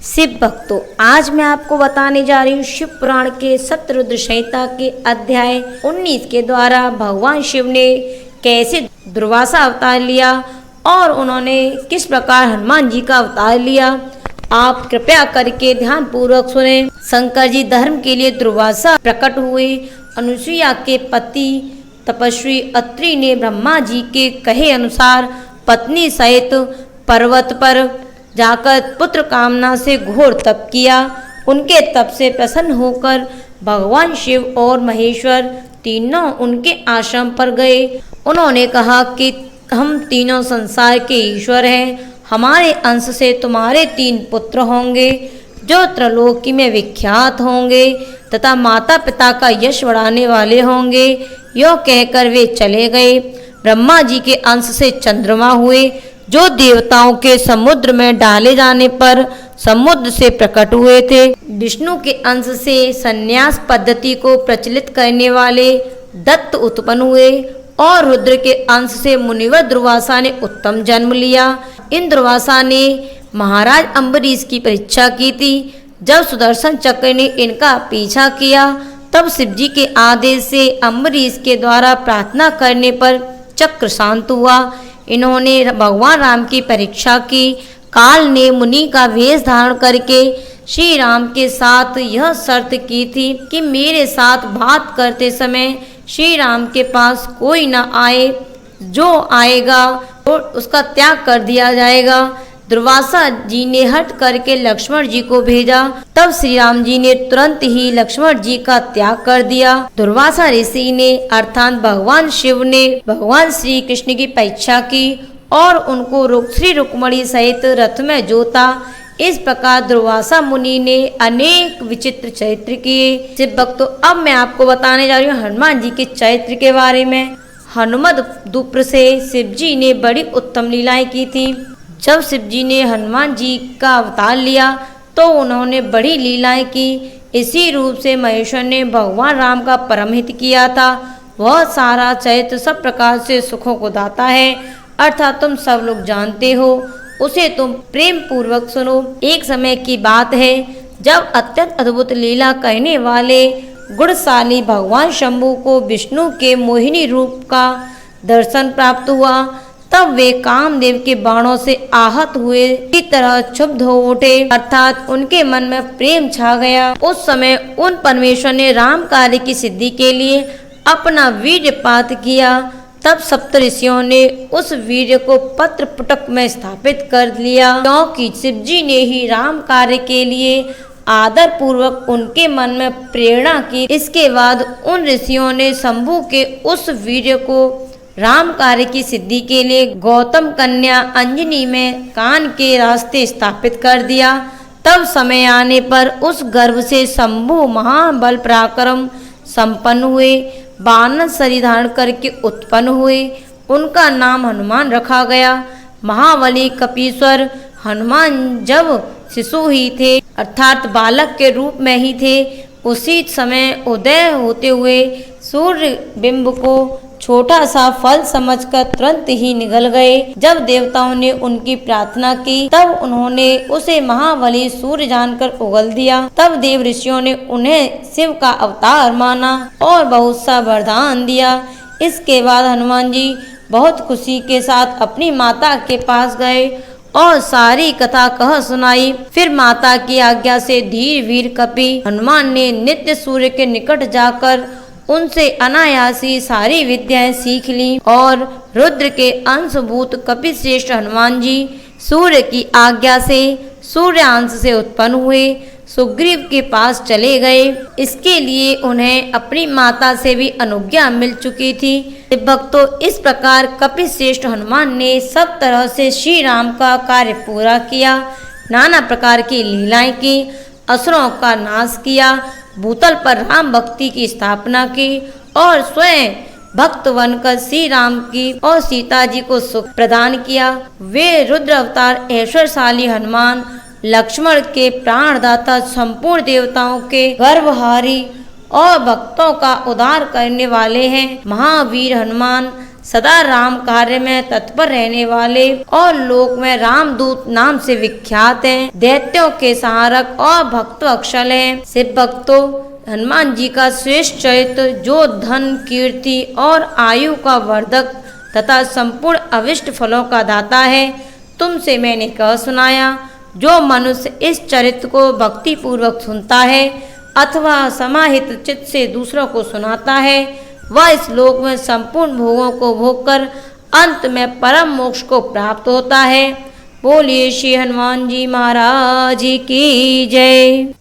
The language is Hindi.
शिव भक्तों, आज मैं आपको बताने जा रही हूँ शिव पुराण के सतरुद्र संहिता के अध्याय 19 के द्वारा भगवान शिव ने कैसे दुर्वासा अवतार लिया और उन्होंने किस प्रकार हनुमान जी का अवतार लिया। आप कृपया करके ध्यान पूर्वक सुने। शंकर जी धर्म के लिए दुर्वासा प्रकट हुए। अनुसुईया के पति तपस्वी अत्रि ने ब्रह्मा जी के कहे अनुसार पत्नी सहित पर्वत पर जाकर पुत्र कामना से घोर तप किया। उनके तप से प्रसन्न होकर भगवान शिव और महेश्वर तीनों उनके आश्रम पर गए। उन्होंने कहा कि हम तीनों संसार के ईश्वर हैं। हमारे अंश से तुम्हारे 3 पुत्र होंगे जो त्रैलोकी में विख्यात होंगे तथा माता पिता का यश बढ़ाने वाले होंगे। यो कहकर वे चले गए। ब्रह्मा जी के अंश से चंद्रमा हुए जो देवताओं के समुद्र में डाले जाने पर समुद्र से प्रकट हुए थे। विष्णु के अंश से संन्यास पद्धति को प्रचलित करने वाले दत्त उत्पन्न हुए और रुद्र के अंश से मुनिवर दुर्वासा ने उत्तम जन्म लिया। इन दुर्वासा ने महाराज अम्बरीश की परीक्षा की थी। जब सुदर्शन चक्र ने इनका पीछा किया तब शिवजी के आदेश से अम्बरीश के द्वारा प्रार्थना करने पर चक्र शांत हुआ। इन्होंने भगवान राम की परीक्षा की। काल ने मुनि का वेश धारण करके श्री राम के साथ यह शर्त की थी कि मेरे साथ बात करते समय श्री राम के पास कोई न आए, जो आएगा तो उसका त्याग कर दिया जाएगा। दुर्वासा जी ने हट करके लक्ष्मण जी को भेजा। तब श्री राम जी ने तुरंत ही लक्ष्मण जी का त्याग कर दिया। दुर्वासा ऋषि ने अर्थात भगवान शिव ने भगवान श्री कृष्ण की परीक्षा की और उनको श्री रुक्मणी सहित रथ में जोता। इस प्रकार दुर्वासा मुनि ने अनेक विचित्र चरित्र किए। शिव भक्तों, अब मैं आपको बताने जा रही हूँ हनुमान जी के चरित्र के बारे में। हनुमद दुप्र से शिव जी ने बड़ी उत्तम लीलाएं की थी। जब शिव जी ने हनुमान जी का अवतार लिया तो उन्होंने बड़ी लीलाएं की। इसी रूप से महेश्वर ने भगवान राम का परम हित किया था। वह सारा चरित्र सब प्रकार से सुखों को दाता है, अर्थात तुम सब लोग जानते हो, उसे तुम प्रेम पूर्वक सुनो। एक समय की बात है जब अत्यंत अद्भुत लीला कहने वाले गुणशाली भगवान शंभु को विष्णु के मोहिनी रूप का दर्शन प्राप्त हुआ। तब वे कामदेव के बाणों से आहत हुए की तरह क्षुब्ध हो उठे, अर्थात उनके मन में प्रेम छा गया। उस समय उन परमेश्वर ने राम कार्य की सिद्धि के लिए अपना वीर्यपात किया। तब सप्त ऋषियों ने उस वीर्य को पत्र पुटक में स्थापित कर लिया, क्योंकि शिव जी ने ही राम कार्य के लिए आदर पूर्वक उनके मन में प्रेरणा की। इसके बाद उन ऋषियों ने शंभु के उस वीर्य को राम कार्य की सिद्धि के लिए गौतम कन्या अंजनी में कान के रास्ते स्थापित कर दिया। तब समय आने पर उस गर्भ से शंभु महाबल पराक्रम संपन्न हुए, बानर शरीर धारण करके उत्पन्न हुए। उनका नाम हनुमान रखा गया। महाबली कपीश्वर हनुमान जब शिशु ही थे, अर्थात बालक के रूप में ही थे, उसी समय उदय होते हुए सूर्य बिंब को छोटा सा फल समझकर तुरंत ही निगल गए। जब देवताओं ने उनकी प्रार्थना की तब उन्होंने उसे महाबली सूर्य जानकर उगल दिया। तब देव ऋषियों ने उन्हें शिव का अवतार माना और बहुत सा वरदान दिया। इसके बाद हनुमान जी बहुत खुशी के साथ अपनी माता के पास गए और सारी कथा कह सुनाई। फिर माता की आज्ञा से धीर वीर कपि हनुमान ने नित्य सूर्य के निकट जाकर उनसे अनायासी सारी विद्याएं सीख ली और रुद्र के अंशभूत कपि श्रेष्ठ हनुमान जी सूर्य की आज्ञा से सूर्यांश से उत्पन्न हुए सुग्रीव के पास चले गए। इसके लिए उन्हें अपनी माता से भी अनुज्ञा मिल चुकी थी। भक्तों, इस प्रकार कपि श्रेष्ठ हनुमान ने सब तरह से श्री राम का कार्य पूरा किया। नाना प्रकार की लीलाएं की, असुरों का नाश किया, भूतल पर राम भक्ति की स्थापना की और स्वयं भक्त बनकर श्री राम की और सीता जी को सुख प्रदान किया। वे रुद्र अवतार ऐश्वर्यशाली हनुमान लक्ष्मण के प्राणदाता, संपूर्ण देवताओं के गर्भहारी और भक्तों का उद्धार करने वाले हैं। महावीर हनुमान सदा राम कार्य में तत्पर रहने वाले और लोक में रामदूत नाम से विख्यात हैं। दैत्यों के सहारक और भक्त अक्षल हैं। शिव भक्तों, हनुमान जी का श्रेष्ठ चरित्र जो धन, कीर्ति और आयु का वर्धक तथा संपूर्ण अविष्ट फलों का दाता है, तुमसे मैंने कह सुनाया। जो मनुष्य इस चरित्र को भक्ति पूर्वक सुनता है अथवा समाहित चित्त से दूसरों को सुनाता है, वह इस लोक में संपूर्ण भोगों को भोगकर अंत में परम मोक्ष को प्राप्त होता है। बोलिए श्री हनुमान जी महाराज की जय।